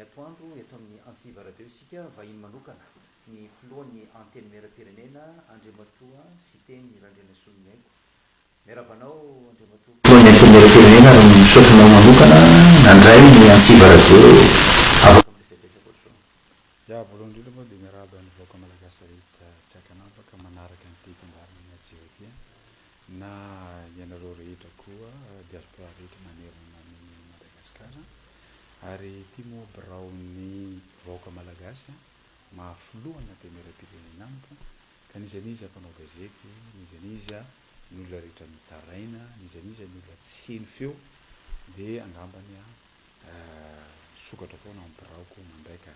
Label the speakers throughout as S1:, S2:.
S1: ny atoandro eto amin'ny Antsiva radio isika vahiny manokana ny filohan'ny anteny mera-pirenena Andriamatoa sy teny Randrena Solonyaiko. Miarabanao Andriamatoa. Filohan'ny anteny mera-pirenena ary misotronao manokana nandray ny Antsiva radio afaka miresadresaka ohatrao.
S2: Ya voalohany indrindra moa dia miarahaba ny vahoaka malagasy rehetra tsy hakanafaka manaraka ny fikambanana JOT na ianareo rehetra koa diaspora rehetra manerana ny Madagasikara. Ary ity moa birao ny vahoaka malagasy mahafilohana dia mera-pirenena amiko ka nizaniza mpanao gazety, nizaniza ny olona rehetra mitaraina, nizaniza ny olona tsy heny feo dia angambany sokatra foana amin'ny biraoko mandraika.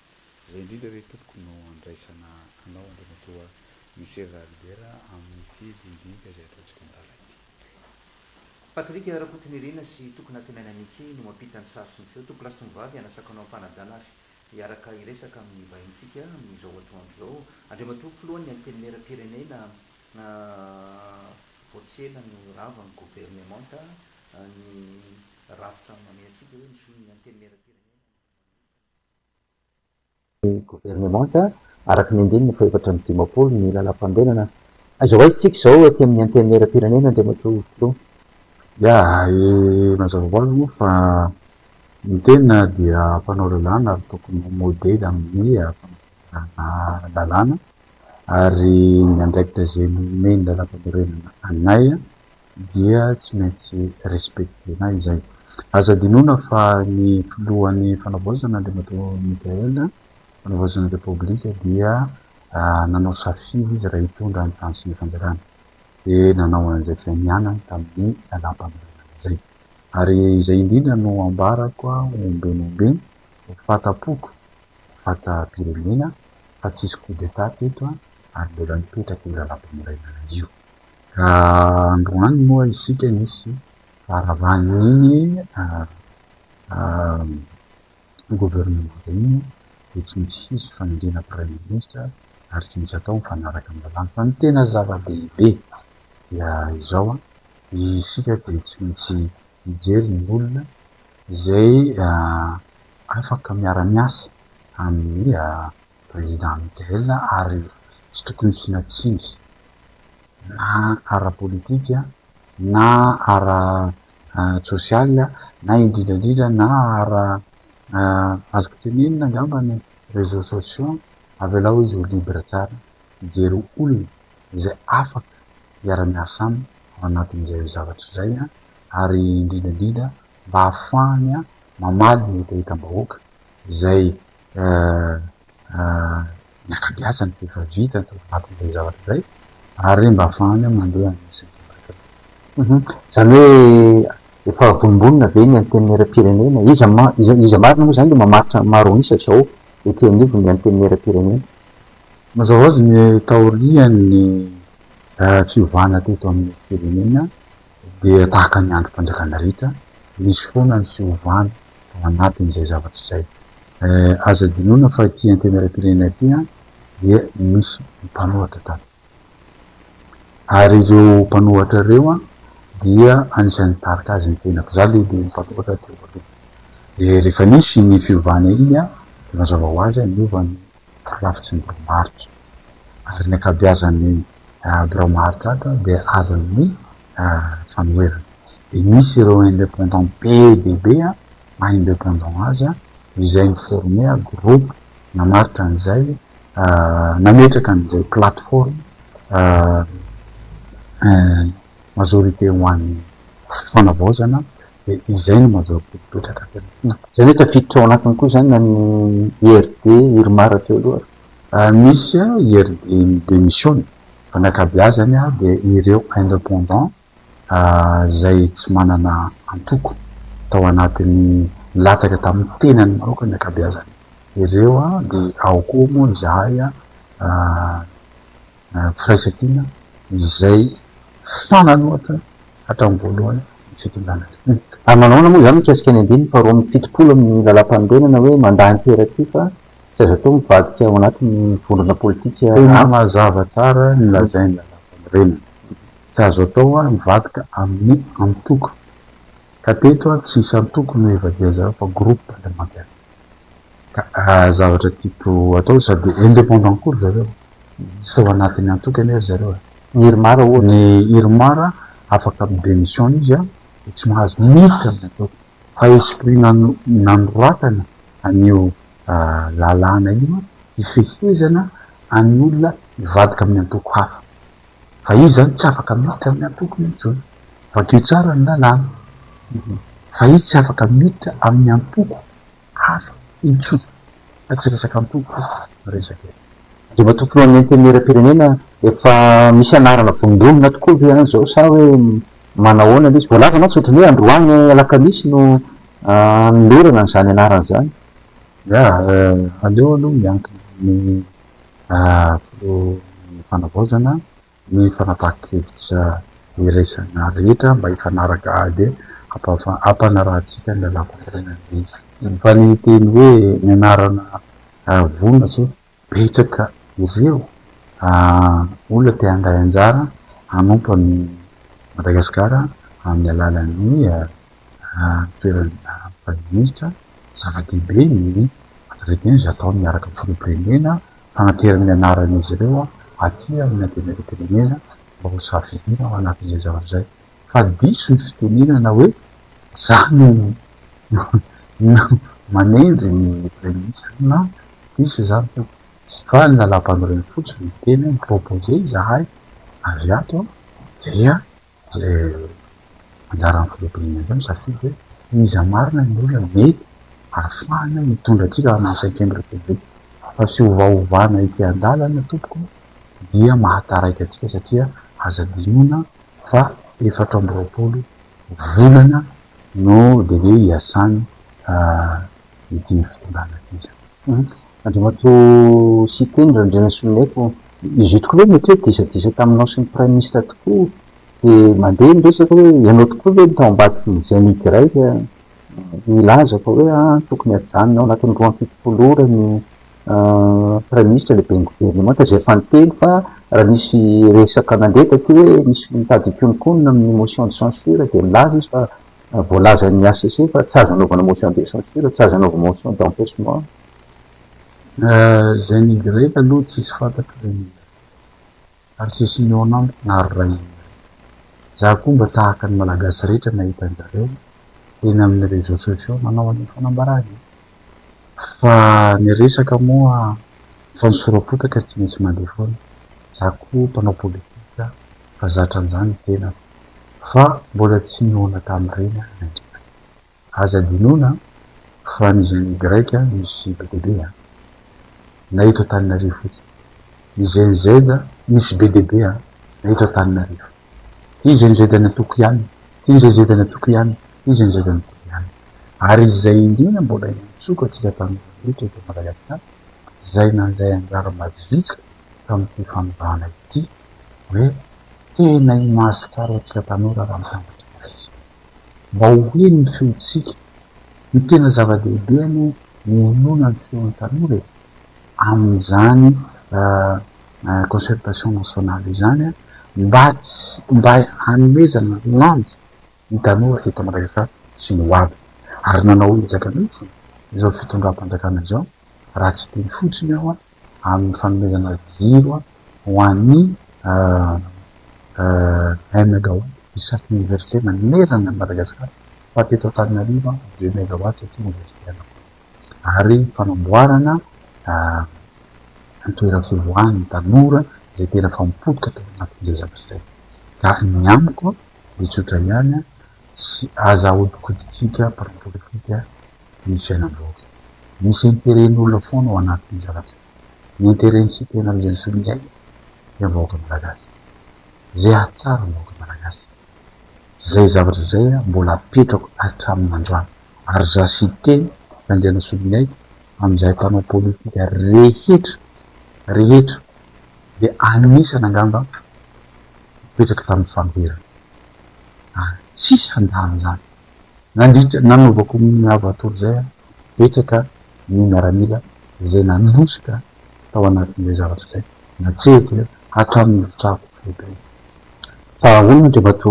S2: Zay indrindra re tompoko no andraisana anao Andriamatoa Michel Albert amin'ity dindinika izay ataontsika midala ity.
S1: Patrick Rakotonirina sy tokony antenananiki no mampita ny sary sy ny feo toko lasy tovavy anasaka anao ampanajana azy hiaraka iresaka amin'ny vahintsika amin'izao atoandro zao. Andriamatoa filohan'ny anteny mera-pirenena voatsena no rava ny gouvernemanta ny rafitra mame atsika hoe misy ny anteny mera-pirenena gouvernemanta araka ny andininy fa efatra ny dimapolo ny lalam-pandrenana azo aitsika zao aty amin'ny anteny mera-pirenena Andriamatoa filoha.
S2: Ya mazava hoazy moa fa ny tena dia mpanao lalàna ary tokony modely amin'ny lalàna ary ny andraikitra zay nomeny lalam-pamorenana anay dia tsy maintsy respectena izay. Aza dinoina fa ny filohan'ny fanavaozana Andriamatoa Mikael fanavaozana repoblika dia nanao safidy izy raha hitondra ny tany sy ny fanjarana dia nanao an'izay fianianany tamin'ny lalam-pamorenana izay. Ary izay indrindra no ambarako ombenombeny fatapoko fata-pirenena fa tsisy coup d'état teto ary mbola mipetraka io lalam-pamorenana io. Androany moa isika nisy faravan'iny gouvernement iny dia tsy maintsy hisy fanendrena prime ministre ary tsy maintsy atao mifanaraka amin'ny lalàna fa ny tena zava-dehibe dia izao isika dia tsy maintsy mijery ny olona izay afaka miara-miasa amin'ny président Mikael ary tsy tokony sinatsiny na ara-politika na ara-sosialia na indrindrandrindra na azoko tenenina angambany réseaux sociaux avelao izy ho libre tsara mijery olona izay afaka miara-miasa aminy ao anatin'izay zavatra izay ary indrindrandrindra mba ahafahany mamaly ny hitahitam-bahoaka izay ny akabeazany efa vita tao anatin'izay zavatra izay ary mba ahafahany mandeha anisany zany hoe efa vombonina ve ny anteny mera-pirenena iza marina moa zany le mamaritra maro isa zao ety anivo ny anteny mera-pirenena. Mazava hoazy ny taorian'ny fiovana teto amin'ny firenena dia tahaka ny androm-panjakana rita misy foana ny fiovana ao anatin'izay zavatra izay. Aza dinoina fa ity anteny mera-pirenena ity dia misy mpanohatra tany ary ireo mpanohatra ireo dia anisan'ny tarika azy ny tenako za le mpanohatra teo aloha. Dia rehefa nisy ny fiovana iny dia mazava hoazy niovany rafitsy ny biraomaritra ary ny akabeazan'ny biraomaritra dia azan'ny fanoherana. Dia misy ireo indépendant be bebe maha indépendant azy izay niforme groupe namaritra an'izay nametraka an'izay plateforme majorité ho an'ny fanavaozana dia izay no mazava mipetraka tena.
S1: Zany hoe tafiditra ao anatiny koa zany na ny IRD Irmara teo aloha.
S2: Misy IRD démission fa ny akabeazany dia ireo indépendant zay tsy manana antoko tao anatin'ny latsaka tamin'ny tenany maroka ny akabeazany ireo dia ao koa moa izahay firaisankina izay fananohatra hatramin'ny voalohany ny fitondrana.
S1: Manaona moa zany mikasika ny andiny fa roa amin'ny fitopolo amin'ny lalam-pandrenana hoe mandany toeraty fa tsy azo atao mivadika ao anatin'ny vondrona politika.
S2: Mazava tsara ny lazainy lalam-pamorenana tsy azo atao mivadika amin'ny antoko ka teto tsisy antoko no evadia zao fa groupe parlementaire ka zavatra tiako atao sady indépendant kory zareo tsy tao anatin'ny antokany azy zareo
S3: irmara oa
S2: ny irmara afaka démission izy a tsy mahazo miditra amin'ny ataoko fa esprit nanoratana an'io lalàna io ifehezana any olona mivadika amin'ny antoko hafa fa izy zany tsy afaka miditra amin'ny antoko intsony vakeo tsara ny lalàna fa izy tsy afaka miditra amin'ny antoko hafa intsony fa tsy resaka antoko resaka
S3: de mba tokony antenera-pirenena efa misy anarana vondomina tokoa ve an'izao sa hoe manahoana le izy voalaza mantsy ohatrany hoe androany alakamisy no nylorana n'izany anarana zany
S2: ya aleo aloha miankina ny fanavaozana ny fanapaha-kevitra iresana rehetra mba hifanaraka ady ampanarahantsika ny lalàna izy fa ny teny hoe ny anarana vonona so betsaka ireo olona te handay anjara hanompo ny Madagasikara amin'ny alalan'ny toerana praiminisitra zava-dehibe ny retina izy atao miaraka filoam-pirenena fanaterana ny anaran'izy ireo aty amin'ny antenera-pirenena mba ho safidina ao anatin'izay zavatra zay fa diso ny fitenenana hoe zany manendry ny praiminisitra na diso zany to fa ny lalam-panoreny fotsiny tena mipropose zahay avy ato dia le anjaran'ny filoam-pirenena zany safidy hoe iza marina ny olona mety ahafahana mitondra atsika amin'ny cinquième république fa sy ovaovana ity an-dalana tompoko dia mahataraika atsika satria aza dinona fa 4 volana no de hoe hiasany ity fitondràna izy
S3: andriamato sy teny randrena soloneko izy io tokoa hoe mety hoe disadisa taminao sy ny prime ministre tokoa de mandeha miresaka hoe ianao tokoa hoe mitao ambadiky zay migraika ilaza fa hoe tokony ajanonao anatin'ny roa fitopolo ora ny prime ministre lehibe ny gouvernement zay efa niteny fa raha misy resaka nandeha taty hoe misy mitady konkonina amin'ny motion de censure de milaza izy fa voalaza ny ACC fa tsy azo anaovana motion de censure tsy azo anaova motion d'empêchement
S2: zay ny greka aloha tsisy fantako reny ary tsisy nionambo naroray za koa mba tahaka ny malagasy rehetra nahita anjareo eny amin'ny réseaux sociaux manao any fanambarany fa ny resaka moa fa nisoropotaka tsy maintsy mandeha foana za koa mpanao politika fa zatra an'izany tena fa mbola tsy niona tamin'ireny aza dinona fa nizany greka misy BDB na eto Antananarivo fotsiny mizenizeda misy BDB na eto Antananarivo ty zenizedana toko ihany ty zenizedana toko ihany ty zenizedana toko ihany ary izay indrina mbola mitsoka atsika tamin'nyritra eto Madagasikara zay nanzay anjara mazitsika tamin'ity fanovana ity hoe tena imasotsara atsika tanora raha mitambatra izy mba hoe ny feotsika ny tena zava-dehibe ny mionona ny feon'ny tanora amin'izany concertation nationale izany mba hanomezana lanja ny tanora eto Madagasikara sy ny hoavy ary nanao ezaka mihitsy izao fitondram-panjakana izao raha tsy teny fotsiny aho amin'ny fanomezana jiro ho an'ny 1 mégawatt isaky université manerana ny Madagasikara fa teto Antananarivo 2 mégawatt satria université anao ary fanamboarana toerana fivoahan'ny tanora zay tena fa mipotika tao anatin'izay zavatra zay ka ny amiko de tsotra ihany tsy aza odikoditsika parapolitika ny fiainam-boky misy interen'olona foana ao anatin'ny zavatra ny intereny sy tena am'izay solonay de vahoaka malagasy zay atsara vahoaka malagasy zay zavatra zay mbola apetrako hatramin'ny androany ary za sy teny randriana solonay am'izay mpanao politika rehetra de anisana angamba mipetraka tamin'ny famberana tsisy handany zany nandritra nanovako miavatory zay petraka ny miaramila zay nanosika tao anatin'izay zavatra zay natsehiko hatramin'ny vitrako fehibe fa olona de bato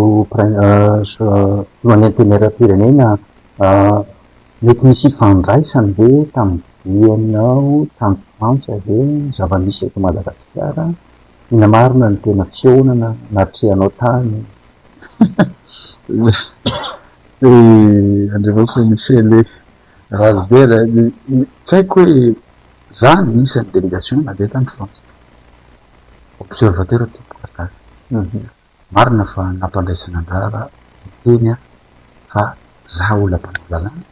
S2: lohan'ny antenera-pirenena mety misy fandraisany ve tamin'ny
S3: ianao tamy frantsa de zava-misy eto Madagasikara ina marina ny tena fionana natrehanao tany
S2: andrevako misele razbera tsy haiko hoe zany misy ny délégation mandeha tamy frantsa observateur tompokaka marina fa nampandraisana andrara teny a fa za ola mpanao lalàna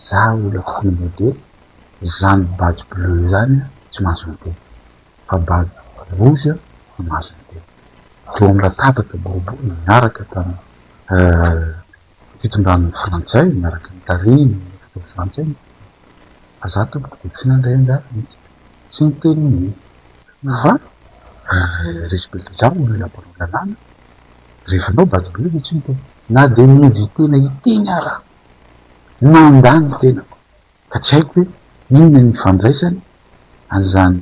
S2: za ola tokony modely zany badge bleu zany tsy mahazo miteny fa badge rouge fa mahazo miteny teo amy latabatra boribory miaraka tamy fitondrany frantsay miaraka ny tariny fitao frantsay fa za tompoko de tsy nandray anjara mihitsy tsy miteny mihitsy fa respecte za olona mpanao lalàna rehefa anao badge bleu de tsy miteny na de mivitena iteny ara nandany tenako ka tsy haiko hoe inona ny fandraisany an'izany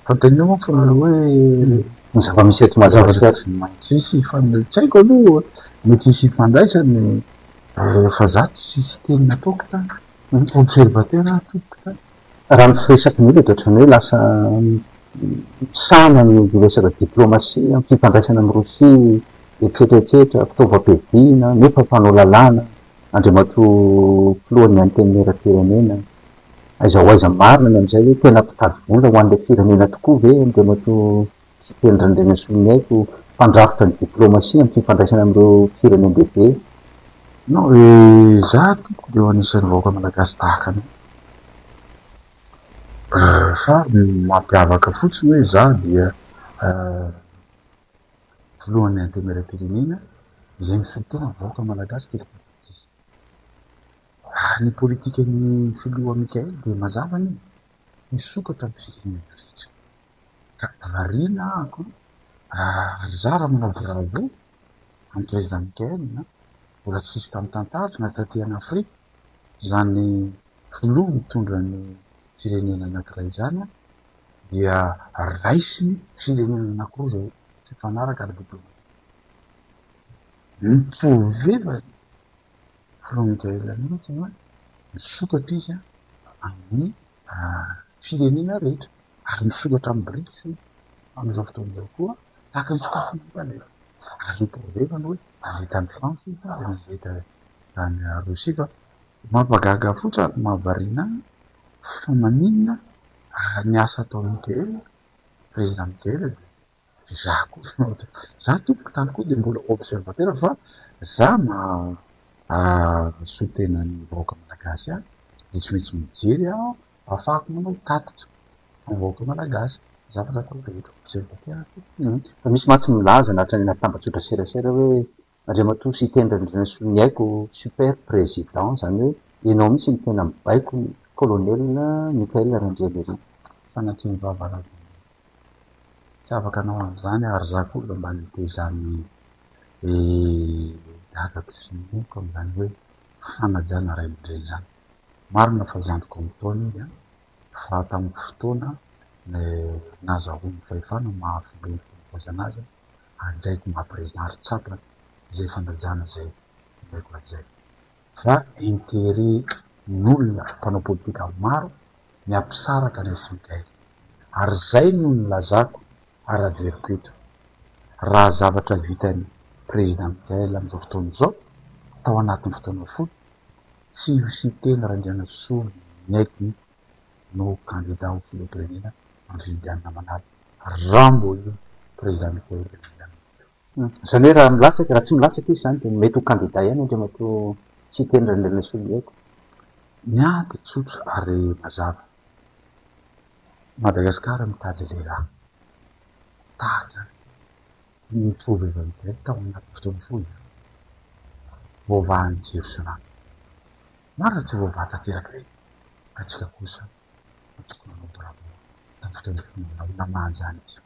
S2: fantanina fa hoe
S3: ny zava-misy eto Madagasikara
S2: sisy tsy haiko aloha mety hisy fandraisany fa za tsisy teny nataoko tany observateur tompoko tany
S3: raha mifiresaky mila de ohatrany hoe lasa sana ny resaka diplomasia amy fifandraisana amy Rosia etsetratsetra fitaovam-piadina nefa mpanao lalàna andriamato filohan'ny antenimieram-pirenena aiza marina ny am'izay hoe tena mpitady vola ho an'le firenena tokoa ve andriamato tsy teny randrena solonyaiko mpandrafitra ny diplomasia amy fifandraisana am'ireo firenendehibe
S2: non za tompoko de ho anisan'ny vahoaka malagasy tahaka any fa mampiavaka fotsiny hoe za dia filohan'ny antenimieram-pirenena izay misotena vahoaka malagasy telepatisy ny politika ny filoha Mikaely de mazava ny misokatra amy firenena rehetra ka varina ako ary za raha manao bravo amy président Mikaely na mbola tsisy tamy tantara na taty an'Afrika zany filoha mitondra ny firenena anankiray zany dia raisiny firenena anankiroa zay tsy mifanaraka ara-diplômatika mitovevany filoha Mikaely mihitsy hoe misokatra izy amin'ny firenena rehetra ary misokatra amy BRICS am'izao fotoan'izao koa tahaka ny sokafiny mpaneva ary mitovevany hoe mandeha tany France mandeha tany Rosia fa mampagaga fotsy ary mahavariana fa maninona ny asa ataony Mikaely président Mikaely de za koa za tompoko tany koa de mbola observateur fa za sotena ny vahoaka malagasy any de tsy maintsy mijery aho ahafahako manao tatitra amy vahoaka malagasy za fa zako rehetra observateur
S3: fa misy matsy milaza nahatrany natambatsotra serasera hoe andriamato sy itendrandrena solonyaiko super président zany hoe ianao misy ny tena mibaiko colonel Mikaely Randrianirina
S2: fanatsiny vavara tsy afaka anao an'izany ary za koa olo mba nite zany dagako sy niko am'zany hoe fanajana ray aman-dreny zany marina fa zandriko amy taona izy fa tamy fotoana nazahoany fahefana mahafibeny fompoazanazy anjaiko maha-président ary tsapa zay fanajana zay aiko azay fa intérêt n'olona mpanao politika maro miampisaraka ny sy Mikaely ary zay no nilazako araveriko eto raha zavatra vitany président Mikaely am'izao fotoana zao tao anatin'ny fotoana folo tsy hositeny Randrianasoa Miaiky no candidat ho filoham-pirenena amy fifidianana manala raha mbo io président Mikaely
S3: zany hoe raha milatsaky raha tsy milatsaky izy zany de mety ho candidat ihany andriamato tsy teny Randrianasoa Miaiky
S2: miady tsotra ary mazava Madagasikara mitady le raha tahaka ny fovevany tao anaty fotoana folo voavahan'ny Jerosalamy marina tsy voavaha tanteraky reny ka tsika kosa tokony manao bravo tamy fotoana folo namanjany izy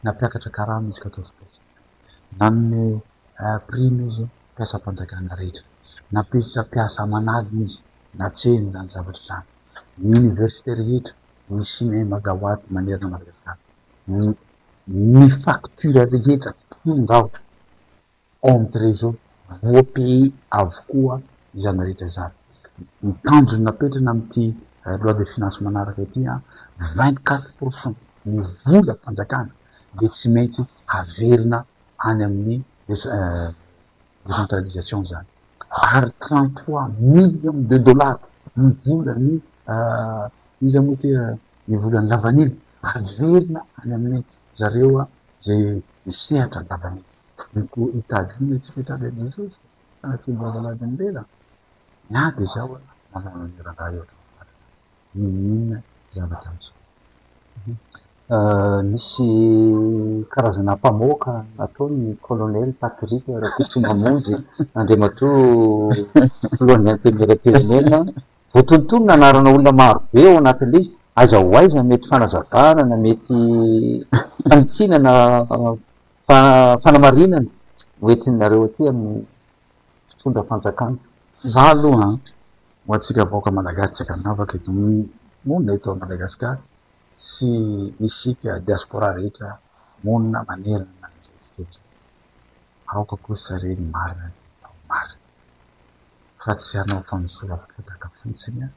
S2: nampiakatra karama izy 14%, nanome prime izy mpiasam-panjakana rehetra, napetraka mpiasa aman'alina izy natseny zany zavatra zany, ny université rehetra misy magawatt manerana Madagasikara, ny facture rehetra tonga ao ao amy trésor voapay avokoa izany rehetra zany mitandrony napetrana amity loi de finance manaraka ety a 24% ny vola fanjakana de tsy maintsy averina any amin'ny décentralisation zany ary 33 millions de dollars ny volany izy moa ty ny volany lavanily averina any amin'ny zareo a zay misehatra lavanily niko itadiny atsika tsara jesosy tsy mbazaladiny lela miady zao a namaniranga eo minina zavatra amitsy misy karazana mpamoaka ataony colonel Patrick Rakoto Mamonjy Andriamatoa filohan'ny antenimieram-pirenena voatontonona anarana olona maro be ao anatin'le izy aiza ho aiza mety fanazavana na mety fanitsinana fanamarinana hoentinareo aty amin'ny fitondra fanjakana za aloha ho atsika vaoaka malagasy tsy akanavaka eto monina eto a Madagasikara sy isika diaspora rehetra monina manerana nanjety aoka koa sareny marina marina fa tsy anao fanosorapotaka fotsiny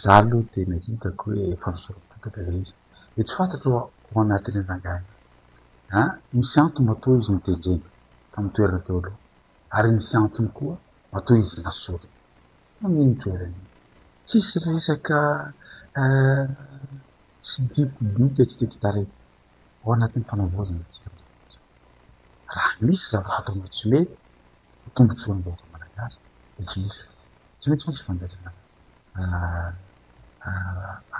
S2: za aloha tena hitako hoe fanosorapotaka le izy de tsy fantatro ao anatin'ny rangany misy antony matoa izy nitendreny tamy toerana teo aloha ary misy antony koa matoa izy nasory aminy toerany tsisy resaka tsy dipobika tsy tekitarety ao anatin'ny fanavozana tsika raha misy zavatra ataonao tsy mety tombotsoan'ny vahoaka malagasy de tsy maintsy misy fandraisana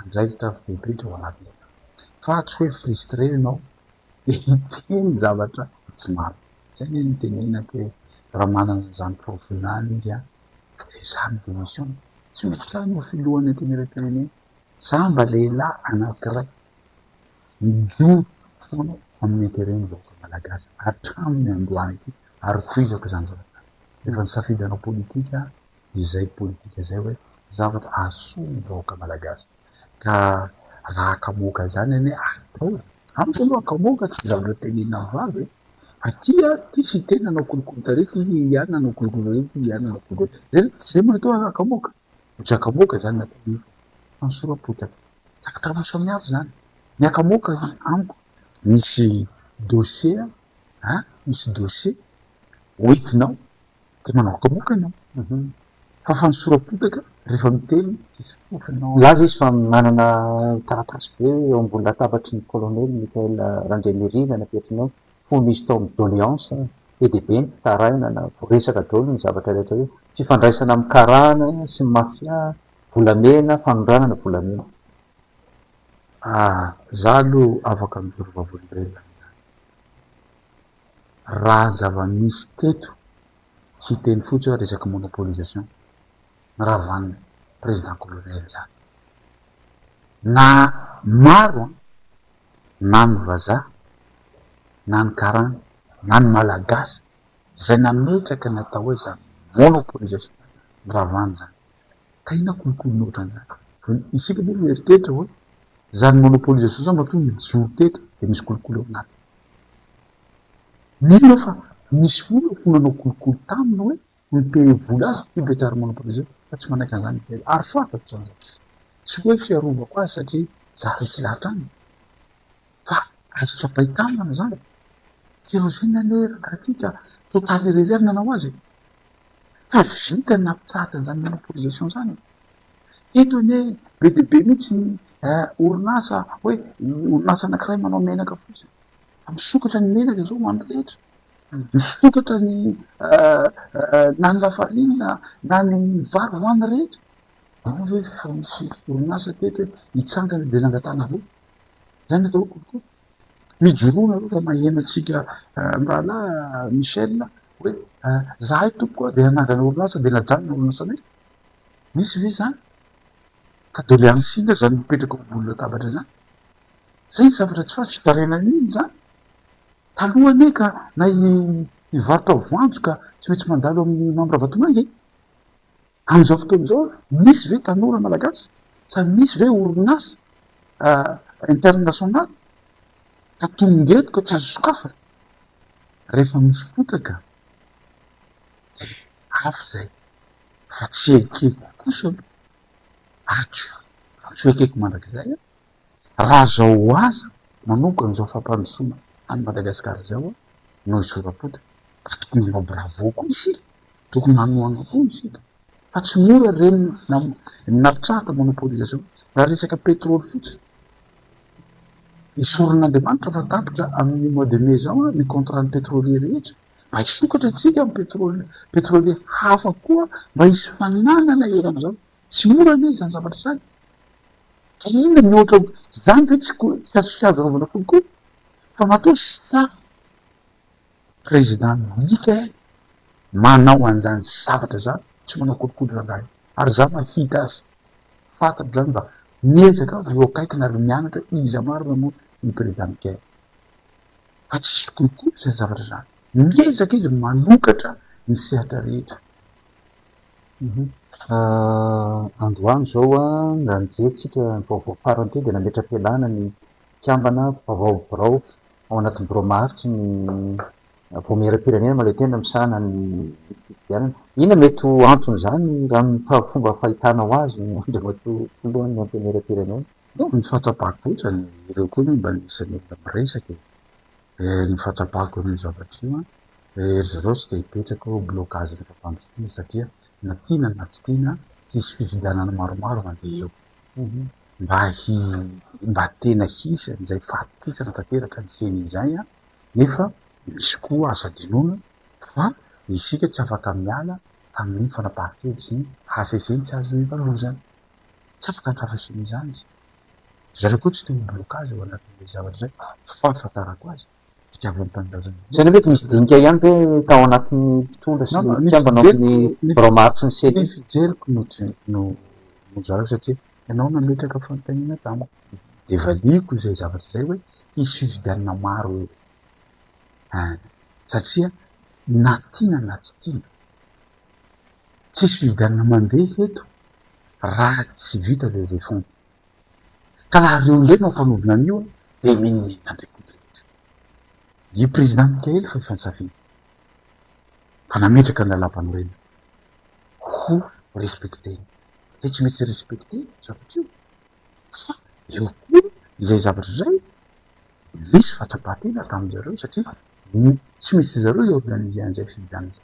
S2: andraikitra febritra ao anatiny fa tsy hoe frustrenao de teny zavatra tsy maro zay ny nitenenako hoe raha manana zany profilany izy a de za ny démission tsy maintsy tano filohan'ny antenimieram-pirenena samba lehilahy anankiray mijoro foana amin'ny intérêt-ny vahoaka malagasy hatraminy androany ity ary toizako zany zavatra efa ny safidanao politika izay politika zay hoe zavatra asomy vahoaka malagasy ka raha kamoaka zany ane atao amiko aloha kamoaka tsy zavatra tenena vavy atia ty sy tena anao kolokolo tarety ihany nanao kolokolo rety ihany nanao kolokolo zay moa natao akamoaka ohatry akamoaka zany natao fansorapotaka zavatra maro samihafa zany ny akamoaka amiko misy dossier misy dossier hoentinao de manao akamoaka anao fa fansorapotaka rehefa miteny tsisy fofinao laza izy fa manana taratasy be eo ambony latabatry ny colonel Michael Randrianirina napetriny fo misy tao amy doléance EDB ny fitaraina na resaka daholo ny zavatra rehetra hoe fifandraisana amy karana sy mafia volamena fanondranana volamena za aloha afaka mijorovavolombelona raha zava-misy teto tsy teny fotsy hoe resaky monopolisation raha vanina président colonel zany na maro na ny vazaha na ny karana na ny malagasy zay nametraka natao hoe zany monopolisation raha vany zany ka ina kolokolo ohatran'zany isika moa mieritreritra hoe zany monopolisation zany matoa mijoro teto de misy kolokolo anaty mino fa misy olo fonanao kolokolo tamina hoe mipeye vola azy fipetrary monopolisation fa tsy manaiky an'zany ary fantatry zany tsy hoe fiarovako azy satria za resy lahatra any fa azo tsapaitamana zany kero zay naneraka atika totaly réserve nanao azy fa vita ny nampitsahatra an'zany monopolisation zany eto ane be de be mihitsy ny orinasa hoe orinasa anankiray manao menaka fotsiny misokatra ny menaka zao hoany rehetra misokatra ny na ny lafarina na ny vary hoany rehetra hoe fa misy orinasa teto hoe hitsangana de nangatana vo zany atao kolokolo mijoroana aloha fa mahena atsika mrahalahy Michel hoe zahay tompokoa de anangana orinasa de najanona orinasa anay misy ve zany ka doléansinga zany mipetraka volona tabatra zany zay zavatra tsy fa fitarenan'iny zany taloha ane ka na ivarotra voanjo ka tsy maintsy mandalo amin'ny membre vatomanga am'izao fotoan'izao misy ve tanora malagasy sady misy ve orinasa international ka tongeto ka tsy azo sokafa rehefa misy potaka de afy zay fa tsy ekeko kosa tsy ekeko mandrakizay raha zao aza manoko an'izao fampandrosoana any Madagasikara zao no isorampota ka tokony ma bravo koa isika tokony manoana koa isika fa tsy mora reny napitrahaka monopolisation raha resaka pétrole fotsiny isoron'Andriamanitra fa tapitra amin'ny mois de mai zao ny contrat pétrolier rehetra mba hisokatra tsika amin'ny pétrolier hafa koa mba hisy fananana eran'izao tsy mora ne zany zavatra zany ka inona mihoatra zany ve tsy azarovana kokoa fa matoa sa président mika manao an'izany zavatra zany tsy manao kolikoly rangahy ary za mahita azy fantatro zany mba miezaka ro akaikina ary mianatra iza marina moa ny président mika fa tsisy kolikoly zay zavatra zany miezaka izy manokatra ny sehatra rehetra.
S3: Androany zao a raha nijerytsika vaovao farany teo de nametra-pialana ny mpiambana vaovao birao ao anatin'ny birao maharitry ny voamera-pirenena male tena misahana ny fifidianana ina mety ho antony zany raha ny fomba fahitanao azy de mato lohan'ny antemera-pirenena
S2: ny fahatsapako fotsany ireo koa ny mba nisany miresaka ny fahatsapako ny zavatra io ry zareo tsy de hipetraka ho blocage rehefa mpandrosoana satria na tiana na tsy tiana hisy fifidianana maromaro mandeha eo mba tena hisy an'izay fahatokisana tanteraka ny seny izay a nefa misy koa asa dinoana fa isika tsy afaka miala amin'ny fanapahan-kevitsy ny haseseny tsy azo ivarozana tsy afaka nitrafasiny izany izy zareo koa tsy teo blocage ao anatin'le zavatra zay fahafantarako azy fitiavany tanindrazana
S3: zany mety misy dinika ihany ve tao anatin'ny mpitondra sy mpiambana amin'ny birao maharitry ny seny
S2: fijeriko no zareo satria ianao nametraka fanontaniana tamiko de valiko zay zavatra zay hoe hisy fifidianana maro eo satria na tiana na tsy tiana tsisy fifidianana mandeha eto raha tsy vita le refond ka laha reo ndray no ampanovina an'io de mininandrekorehetra io président Mikaely fa ifansafiana fa nametraka ny lalampanorena ho respecteny de tsy maintsy respecte zavatra io fa eo koa izay zavatra zay misy fahatsapatena tamin'izareo satria tsy maintsy zareo iorganize an'izay fifidianana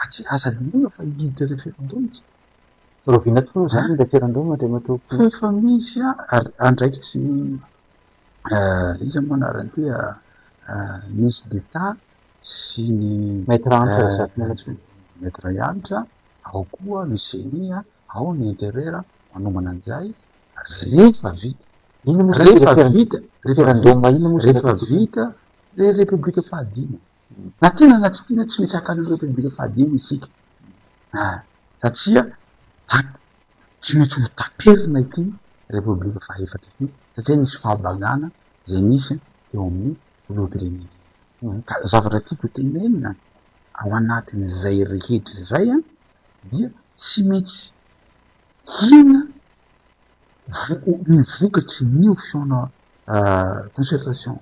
S2: atsy asa dinoana fa hiditra referendum
S3: roviana tokoa zany referendum de matoko
S2: fa misy andraikitsy iza moa anarany ty ministre d'état sy ny
S3: maître Antra
S2: maître Antra ao koa ny CENI ao ny intérieur manomana an'izay rehefa vita
S3: referendum ina moa
S2: rehefa vita le république fahadimy na tiana na tsy tiana tsy maintsy hakany république fahadimy isika satria tsy maintsy ho taperina ity république fahaefatra ity satria nisy fahabagana zay nisy eo amin'ny filoham-pirenena ka zavatra tiako tenenina ao anatin'izay rehetra zay a dia tsy maintsy hina mivokatry ny fiona concertation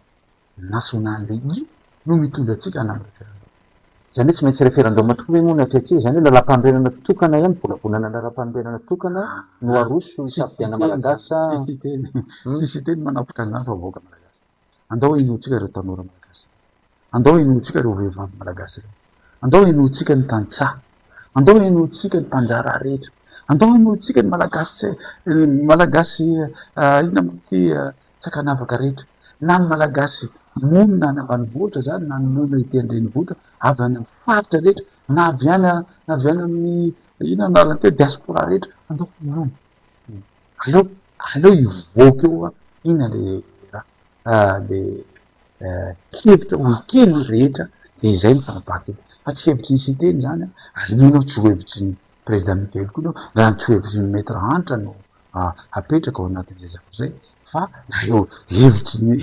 S2: nationale io no mitondra atsika anamy referendum
S3: zany hoe tsy maintsy referendum tokoa hoe moa natretsia zany hoe lalam-panorenana tokana ihany volavonana lalam-panorenana tokana no aroso isafidiana malagasy
S2: tsisy teny manapitra an'izany fa vahoaka malagasy andao inotsika reo tanora malagasy andao inotsika reo vehivavy malagasy reo andao inotsika ny tantsaha andao inotsika ny mpanjara rehetra andao inotsika ny malagasy ina moty tsakanavaka rehetra na ny malagasy monina any ambanivohitra zany na ny monina ity andrenivohitra avy any amin'ny faritra rehetra na avy any amin'ny ina anarany teo diaspora rehetra andao monina aleo ivoaka eo ina le hevitra oikeny rehetra de izay ny fanapaha-kevitra fa tsy hevitry ny siteny zany ary inao tsy ho hevitry ny président Mikaely koa nao raha tsy ho hevitry ny maître Antra no apetraka ao anatin'izay zavatra zay fa na eo hevitry ny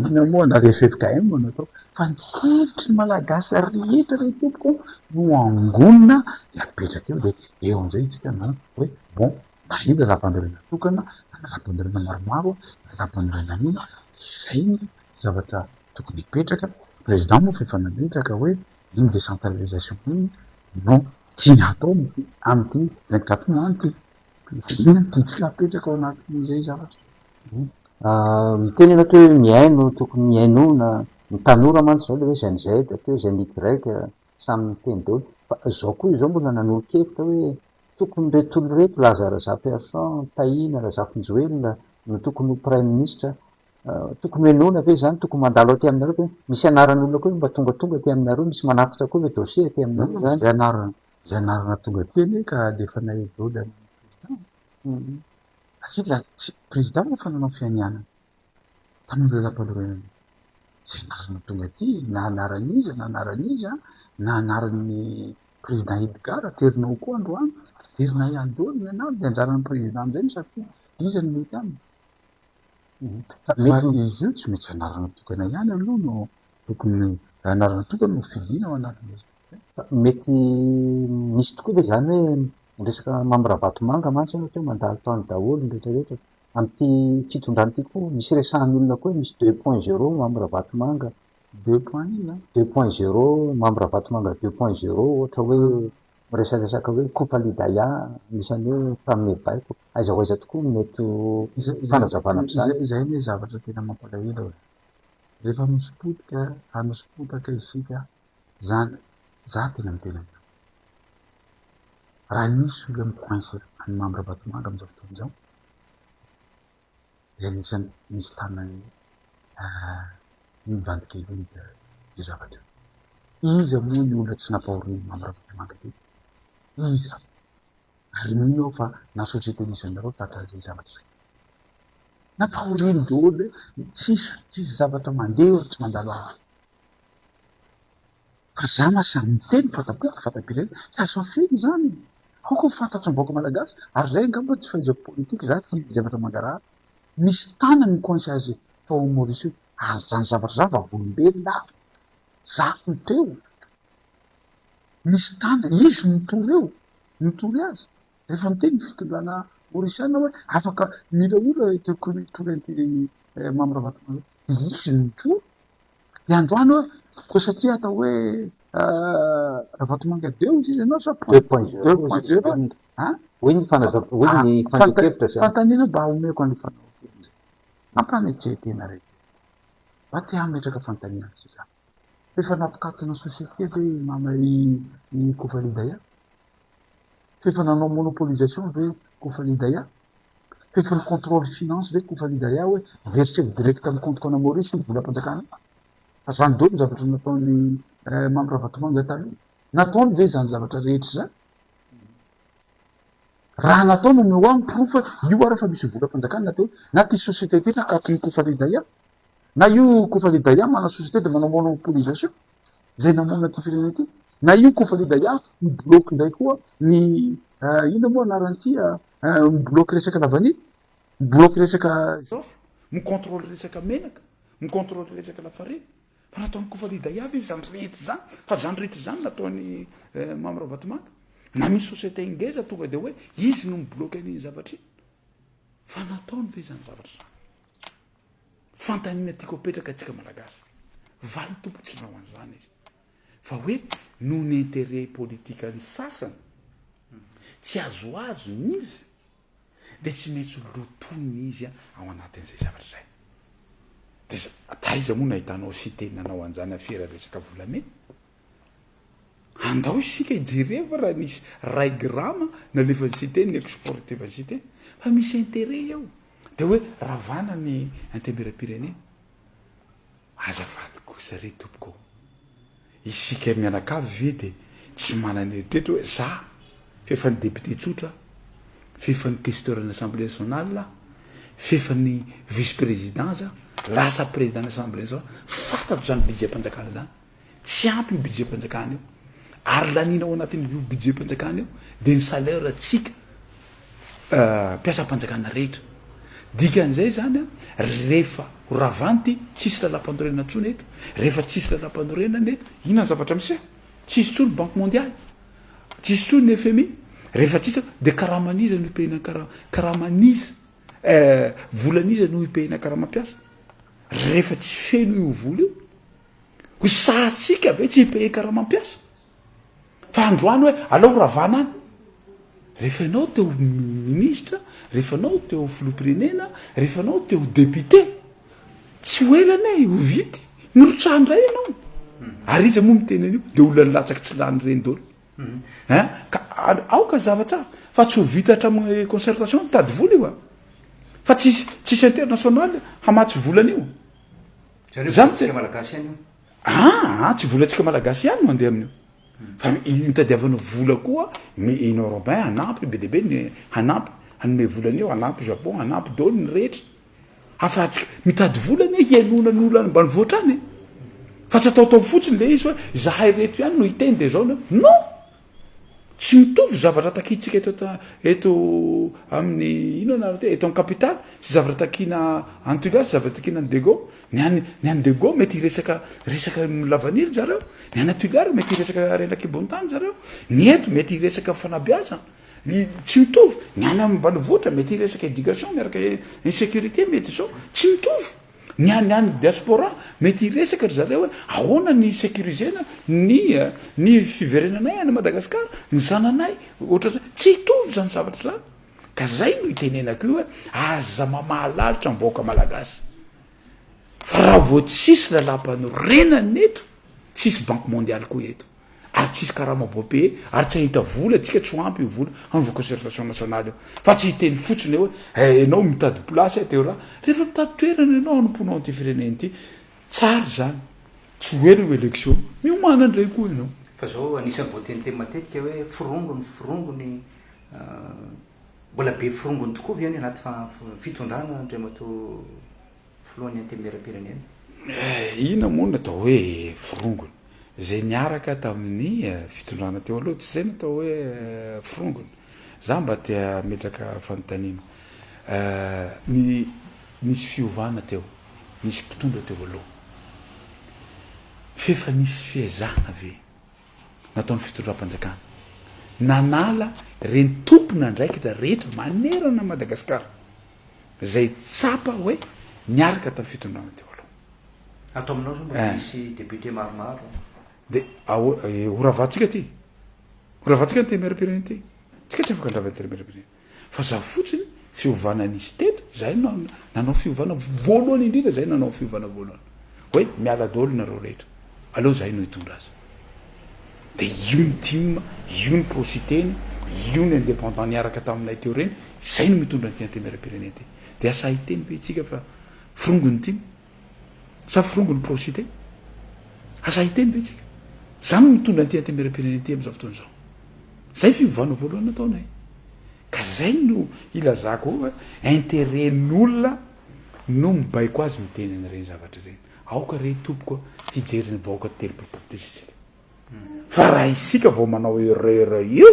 S2: ina moa na RFFKM natao fa ny hevitry ny malagasy rehetra rehetopoko no angonina de apetraka eo de eo am'izay tsika no hoe bon mba io le lalam-pandorena tokana lalam-pandorena maromaro lalam-pandorena nina izay ny zavatra tokony hipetraka président moa fa efa nametraka hoe iny décentralisation iny no tiana atao am'ty 24 mois ty tsika apetraka ao anatin'izay zavatra.
S3: Miteny ianao hoe miaino tokony miainona ny tanora mantsy zay le hoe zanizay da teo zay nigreka samy miteny daholo fa zao koa izao mbola nanolo-kevitra hoe tokony reto olo reto Lazara Persson, Tahina, Razafinjoelina no tokony ho prime ministre, tokony hoenona ve zany tokony mandalo aty aminareo hoe misy anaran'olona koa mba tongatonga ty aminareo, misy manafitra koa hoe dossier aty aminareo zany.
S2: Zay anarana tonga teny ka de efa nahe daholo amin'ny président. Satria président moa fa nanao fianianana tamin'ny lelam-palorenana. Zay anarana tonga ty na anaran'iza na anaran'ny président Edgar aterinao koa androany, aterinay ihany daholo ny anary de anjaran'ny président am'izay misafidy iza ny mety aminy. Fa izy io tsy maintsy anarana tokana ihany aloha no tokony anarana tokana no fidiana ao anatin'izy.
S3: Mety misy tokoa ve zany hoe resaka Mambravatomanga mantsy ianao teo mandalo taony daholo nrehetrarehetra am'ty fitondrany ty koa misy resahan'olona koa misy 2.0 Mambravatomanga 2.0 Mambravatomanga 2.0 ohatra hoe miresaresaka hoe Kofalidaya misany hoe tamin'ny baiko aiza ho aiza tokoa mety fanazavana am'izany.
S2: Zay ny zavatra tena mampalahelo hoe rehefa anosipotaka isika zany za tena mitena raha nisy olo micoince any Mambravatomanga am'izao fotoana izao de anisany misy tanany mivandikely io zavatra. Iza moa ny olona tsy nampahoriny Mambravatomanga ty? Iza? Ary mino aho fa na société misy anareo tatra zay zavatra zay. Nampahoriny daholo hoe tsisy zavatra mandeha olo tsy mandalo azy. Fa za masamy miteny fatapoaka fatapirenena tsy azo afeny zany. Aoko fantatry ny vahoaka malagasy ary zay angamba tsy fahaizako politika za ty zavatra mangarahara. Misy tanany ny coince azy tao Maurice io ary zany zavatra za vavolombelona za teo. Misy tanany izy nitory azy rehefa miteny ny fitondràna Mauriciana hoe afaka mila ola torenty Mambravatomanga izy nitory de androany hoe ko satria atao hoe Ravatomanga deo izy ianao sa
S3: 2.0 hoe ny fanazakevitra zany
S2: fantanina mba omeko an'le fanaovana zay mampanetsehetena rehetra mba te hametraka fantanina sika rehefa napikatona société ve mamay ny Kofalidaya, rehefa nanao monopolisation ve Kofalidaya, rehefa ny contrôle finance ve Kofalidaya hoe verseny direct amin'ny compte-na Maurice ny volam-panjakana. Fa zany daholo ny zavatra nataony Mambravatomanga taloha. Nataony ve zany zavatra rehetra zany? Raha nataony no ho miprofo io ara fa misy volam-panjakana natao na ty société ty nakatony Kofalidaya na io Kofalidaya mana société de manao monopolisation zay namona ty firenena ty na io Kofalidaya mibloky ndray koa ny ino moa anaran'ity mibloky resaka lavany, mibloky resaka
S4: micontrôle resaka menaka, micontrôle resaka lafarina. Fa nataony Kofalidaya ve zany rehetra zany? Fa zany rehetra zany nataony Mambravatomanga. Na misy société ingeza tonga de hoe izy no mibloky ny zavatra iny. Fa nataony ve zany zavatra zany? Fantanina tiako apetraka atsika malagasy. Valy tompo tsy nao an'izany izy. Fa hoe noho ny intérêt politika ny sasany tsy azoazony izy de tsy maintsy lotony izy ao anatin'izay zavatra zay. De taiza moa nahitanao cité nanao an'izany afera resaka volamena. Andao isika ijereva raha nisy ray grama nalefa ny cité ny exportiva cité fa misy intérêt eo de hoe ravana ny antemera-pirenena. Azafady kosa re tompoko isika mianakavy ve de tsy manana eritreritra hoe za fefa ny député tsotra, fefa ny questeur ny assemblée nationale, fefa ny vice-président za, lasa président n'assemblée nationale, fantatro zany budget-mpanjakana zany, tsy ampy io budget-mpanjakana io, ary lanina ao anatin'io budget-mpanjakana io de ny salaire atsika mpiasam-panjakana rehetra. Dikan'izay zany rehefa ravanty tsisy lalam-pandorena ntsony eto, rehefa tsisy lalam-pandorena neto inona ny zavatra miseho? Tsisy tsony banque mondiale, tsisy tsony ny FMI, rehefa tsisy de karamaniza no ipehina karamaniza volaniza no ipehina karamampiasa. Rehefa tsy feno io vola io ho sahatsika ve tsy ipehe karamampiasa? fa androany hoe alao ravana any rehefa anao teo ministra rehefa anao teo filopirenena rehefa anao teo député tsy hoelana ho vity mirotrahandray ianao ary izy moa mitena an'io de olona latsaky tsy lany reny dolo ka aoka zavatsara fa tsy ho vita hatramin'ny concertation mitady vola io a fa tsisy international hamatsy volana io
S1: zanytsika malagasy any io
S4: tsy volantsika malagasy ihany no andeha amin'io fa mitadiavana vola koa union européen hanampy be deabe ny hanampy hanome volana eo hanampy japon hanampy dolo ny rehetra afatsika mitady volana hianonany olana mba ny voatra any fa tsy ataotao fotsiny le izy hoe zahay reto ihany no hiteny de zao non tsy mitovy zavatra takitsika eto amin'ny ino anareo te eto amin'ny capitale sy zavatra takina Antillas sy zavatra takina Dego ny any Dego mety resaka lavanily zareo ny any Antillas mety resaka renakibontany zareo ny eto mety resaka fanabeazana tsy mitovy ny any ambanivohitra mety resaka éducation miaraka insécurité mety zao tsy mitovy ny any diaspora mety resaka ry zareo hoe ahoana ny sécurisena ny fiverenanay any Madagasikara ny zananay ohatra zay tsy hitovy zany zavatra zany ka zay no itenenako io hoe aza mamahalalitra mivoaka malagasy fa raha vo tsisy lalam-panorenany eto tsisy banque mondiale koa eto ary tsisy karama bope ary tsy ahita vola atsika tsy ho ampy io vola amin'ny concertation nationale io fa tsy hiteny fotsiny hoe ianao mitady place teo raha rehefa mitady toerana ianao anomponao an'ity fireneny ity tsara zany tsy hoely ho élection miomana andray koa ianao
S1: fa zao anisan'ny voateniteny matetika hoe firongony mbola be firongony tokoa viany anaty fitondrana ndray mato filohan'ny antemera-pirenena
S4: ina moa natao hoe firongony zay niaraka tamin'ny fitondrana teo aloha tsy zay natao hoe firongony za mba tia metraka fanontaniana nisy fiovana teo nisy mpitondra teo aloha fefa nisy fiezana ve nataon'ny fitondram-panjakana nanala reny tompona ndraikitra rehetra manerana Madagasikara zay tsapa hoe niaraka tamin'ny fitondrana teo aloha
S1: atao aminao zao mba misy député maromaro
S4: de oravatsika ty oravatsika ny temera-pirenena ty tsika tsy afaka andrava temera-pirenena fa za fotsiny fiovana nisy teto zay nanao fiovana voalohany indrindra zay nanao fiovana voalohany hoe miala dolo nareo rehetra aleo zay no hitondra azy de io ny tim io ny prositeny io ny indépendant niaraka taminay teo reny zay no mitondra nyty antemera-pirenena ty de asa hiteny be tsika fa firongony tim sa firongony prosité asa hiteny be tsika zany mitondra nyty antemera-pirenena ty am'izao fotoana zao zay fiovana voalohany nataonay ka zay no ilazako hoe intérêtn'olona no mibaiko azy miteny an'ireny zavatra reny aoka re tompoko hijeriny vahoaka telopolopotesitsika fa raha isika vao manao erreur io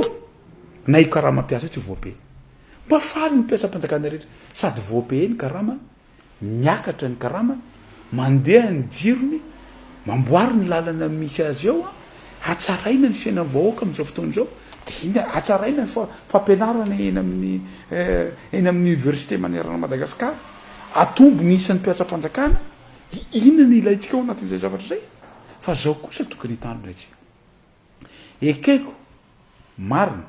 S4: na io karama mampiasa tsy voape mba faly ny mpiasa-panjakana rehetra sady voape ny karama miakatra ny karama mandeha ny jirony mamboary ny lalana misy azy ao hatsaraina ny fiainany vahoaka am'izao fotoana zao de hatsaraina ny fampianarana eny amin'ny université manerana Madagasikara atombo ny isan'ny mpiasa-panjakana inona ny ilayntsika ao anatin'izay zavatra zay fa zao kosa tokony hitany raitsika ekeko marina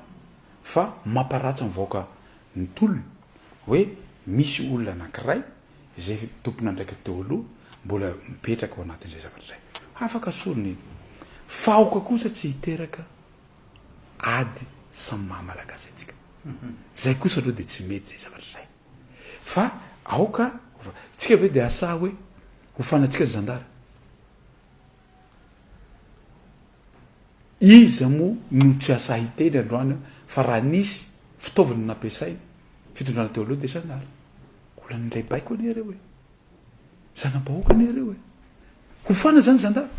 S4: fa mamparatsy ny vahoaka ny tolony hoe misy olona anankiray zay tompona ndraiky teo aloha mbola mipetraka ao anatin'izay zavatra zay afaka sorony fa aoka kosa tsy hiteraka ady samy mahamalagasy atsika zay kosa aloha de tsy mety zay zavatra zay fa aoka tsika ve de asa hoe hofanatsika zandary iza moa no tsy asa hiteny androany fa raha nisy fitaovana nampiasainy fitondrana teo aloha de zandary olan'ilay baiko any areo hoe zanam-bahoaka any areo hoe hofana zany zandary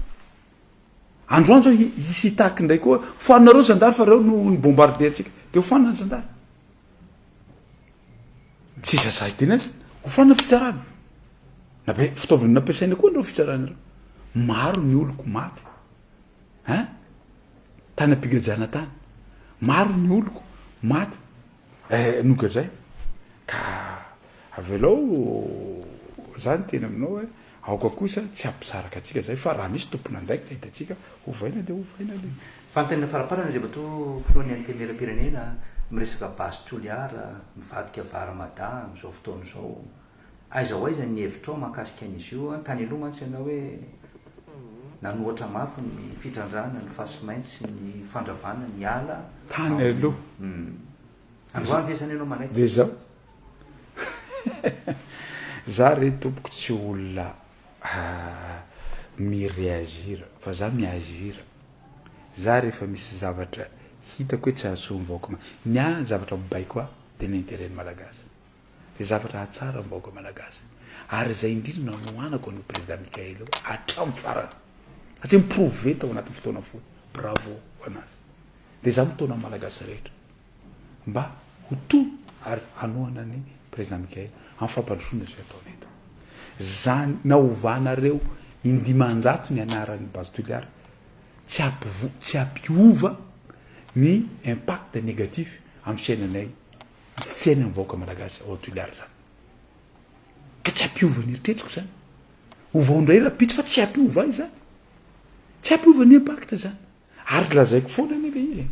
S4: androany zao hisy hitaky ndray koa foanareo zandary fa reo no ny bombarder tsika de hofana ny zandary tsisy asa hiteny azy hofana fitsarana nabe fitaovana nampiasaina koa andreo fitsarana reo maro ny oloko maty tany ampigajana tany maro ny oloko maty noka zay ka avelao zany tena aminao hoe aoka kosa tsy ampisaraka atsika zay fa raha misy tompona ndraiky la hitatsika hovaina de hovaina le
S1: fanotena faraparana zay bato filohan'ny antenera-pirenena miresaka basy troliara mivadika varamadan am'izao fotoana zao aizao aiza ny hevitra ao mahakasika an'izy io tany aloha mantsy ianao hoe nanohatra mafy ny fitrandrana ny fasimainty sy ny fandravana ny ala
S4: tany aloha
S1: androany vesany ianao manaiky
S4: de zao za re tompoko tsy olona miréagira fa za miagira za rehefa misy zavatra hitako hoe tsy ahasoa-mivaka ny a zavatra mibaiko a de ny intérêt malagasy de zavatra atsara mivaoaka malagasy ary zay indrindra noanako ny président Mikael hatramy farana satria miprouve tao anatin'ny fotoana foy bravo anazy de za mitona malagasy rehetra mba ho to ary hanohana ny président Mikael amin'ny fampandrosoana zay ataony eto zany naovanareo indimanjato ny anaran'ny base tuliara tsy ampiova ny impact négatif amin'ny fiainanay fiainany mivaoaka malagasy ao tuliara zany ka tsy ampiova ny eritretriko zany ovaondray rapitso fa tsy ampiova izy zany tsy ampiova ny impact zany ary lazaiko foana ny le izy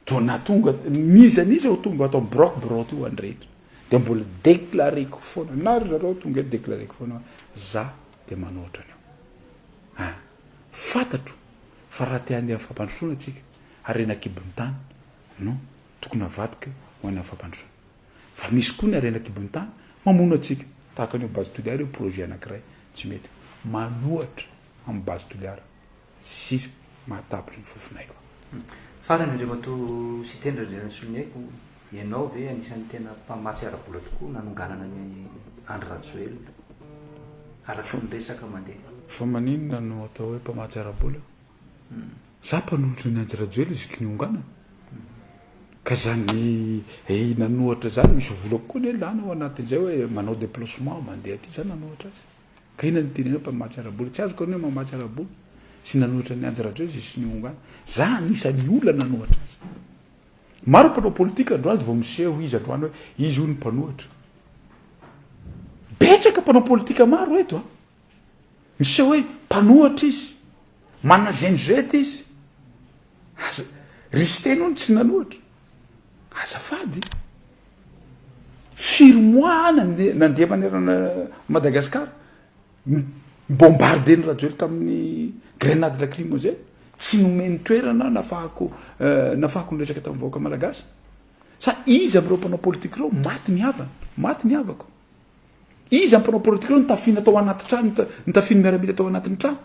S4: to na tonga mizanizy ao tonga atao broc brot io andrehetra de mbola déclareko foana na ry zareo tonga e déclareko foana za de manohatra anao fantatro fa raha te andeha amin'ny fampandrosoana atsika ary renakibony tany no tokony avadika ho any amin'ny fampandrosoana fa misy koa ny arenakibony tany mamono atsika tahaka an'io base tuliara io projet anankiray tsy mety manohatra amin'ny base tuliara sisy mahatapitry ny fofonaiko
S1: farany indray mato sy tendra ndrena solinaiko ianao ve anisan'ny tena mpamatsy ara-bola tokoa nanonganana ny Andry Rajoelina araka ny resaka mandeha
S4: fa maninona no atao hoe mpamatsy ara-bola za mpanohitra ny Andry Rajoelina ziky nionganana ka zany nanohatra zany misy vola koa ny lana ao anatin'izay hoe manao déplacement mandeha aty zany nanohatra azy ka ina ny teny hoe mpamatsy ara-bola tsy azoko hoe mamatsy ara-bola sy nanohatra ny Andry Rajoelina sy niongana za anisan'ny olona nanohatra azy maro mpanao politika androany vao miseho izy androany hoe izy io ny mpanohatra betsaka mpanao politika maro eto miseho hoe mpanohatra izy manana zenizety izy risy teny ony tsy nanohatra azafady firmoana nandeha manerana Madagasikara bombardeny Rajoelina tamin'ny grenade lacrymogène sy nomeny toerana nafahako ny resaka tamin'ny vahoaka malagasy sa izy am'ireo mpanao politika reo maty ny havako izy am'mpanao politika reo nitafina tao anaty trano nitafiny miaramila tao anatin'ny trano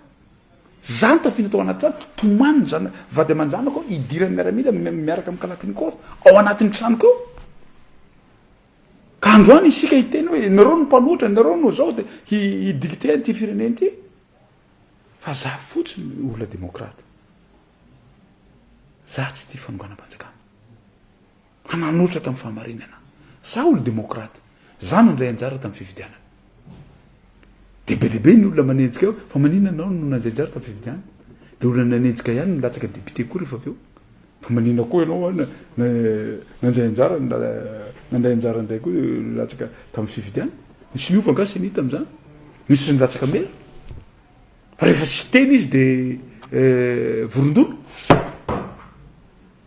S4: za nitafina tao anaty trano tomany zany vady aman-janako idirany miaramila miaraka amin'ny kalaknikova ao anatin'ny trano keo ka androany isika hiteny hoe nareo no mpanohitra nareo no zao de hidikte an'ity fireneny ity fa za fotsiny olona demokrata za tsy tia fanonganam-panjakana fa nanohitra tamin'ny fahamarinana za olo demokrata za nandray anjara tamin'ny fifidianana debe ny olona manenjika eo fa maninona anao no nanjay anjara tamin'ny fifidianana le olona nanenjika ihany milatsaka député koa rehefa aveo fa maninona koa ianao nanjay anjara ndray koa latsaka tamin'ny fifidianana misy miova ngasy ny hita am'zany misy nilatsaka mera fa rehefa tsy teny izy de vorondolo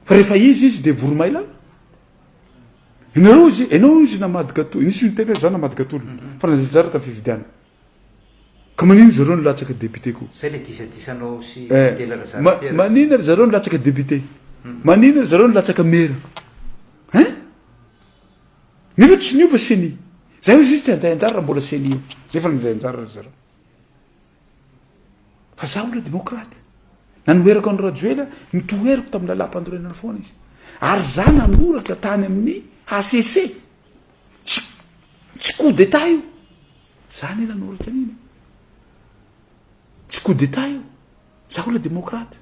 S4: fa rehefa izy de voromailana ianao izy namadikatolo nisy ny teny hoe za namadikatolo fa nanjay anjara tamin'ny fifidianana ka manino zareo nilatsaka député koa
S1: zay le disadisanao sy
S4: manina zareo nilatsaka député manina zareo nilatsaka mera nefa tsy niova seni zay izy tsy anjay anjara raha mbola seni io nefa nanjay anjara zareo fa za olona demokrata nanoherako any Rajoelina mitoheriko tamin'ny lalam-pandorenana foana izy ary za nanoratra tany amin'ny ACC tsy coup d'état io zany nanoratra an'iny tsy coup d'état io za olona demokrata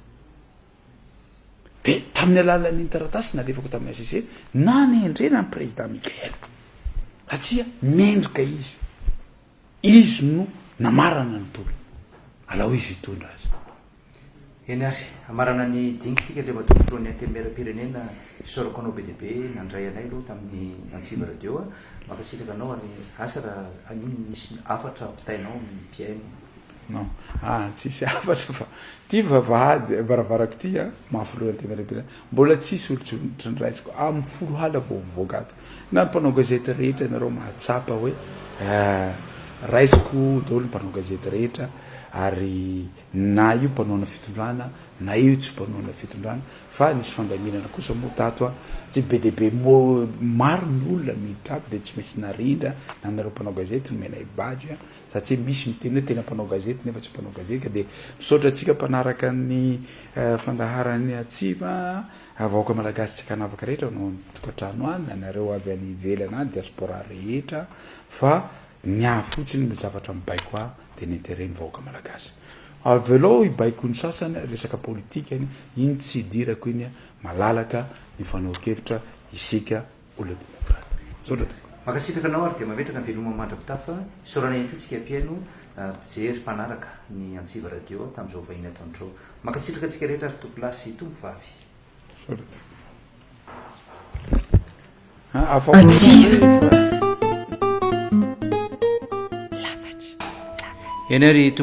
S4: de tamin'ny alalan'iny taratasy nalefako tamin'ny ACC na nendrena ny président Mikael satria mendrika izy no namarana ny tolo ala ho izy hitondra azy
S1: eny ary amarana ny dinitsika ndre matombo filohan'ny antenimera-pirenena isorako anao be deaibe nandray anay aloha tamin'ny Antsiva radio a mankasitraka anao ary asa raha aniny misy afatra mpitainao mpiaino
S4: non tsisy afatra fa ty vavahady varavarako ty a mahafoloana tena repena mbola tsisy olotsy nraisiko amin'ny folo hala vovoakato na mpanao gazety rehetra nareo mahatsapa hoe raisiko daholo ny mpanao gazety rehetra ary na io mpanaona fitondrana na io tsy mpanaona fitondrana fa nisy fandaminana kosa moa tato a tsy be dehibe maro ny olona miditra aby de tsy misy narindra na nareo mpanao gazety nomena ibady a satria misy miteny hoe tena mpanao gazety nefa tsy mpanao gazety ka de misaotra atsika mpanaraka ny fandaharany atsiva avaoaka malagasy tsy kanavaka rehetra nao tokatrano any na nareo avy any ivelana any diaspora rehetra fa nya fotsiny ny zavatra mibaiko a de nytereny vahoaka malagasy avelao ibaiko ny sasany resaka politika any iny tsy idirako iny a malalaka ny fanaokevitra isika olona demokraty sotra
S1: makasitraka anao ary de mametraka ny veloma mandrapitafa sorana ihany ko tsika ampiaino mpijery mpanaraka ny Antsiva radio tamin'izao vahiny ataontrao makasitraka atsika rehetra ary tokolasy tombo vavy
S4: sotra
S1: eny ary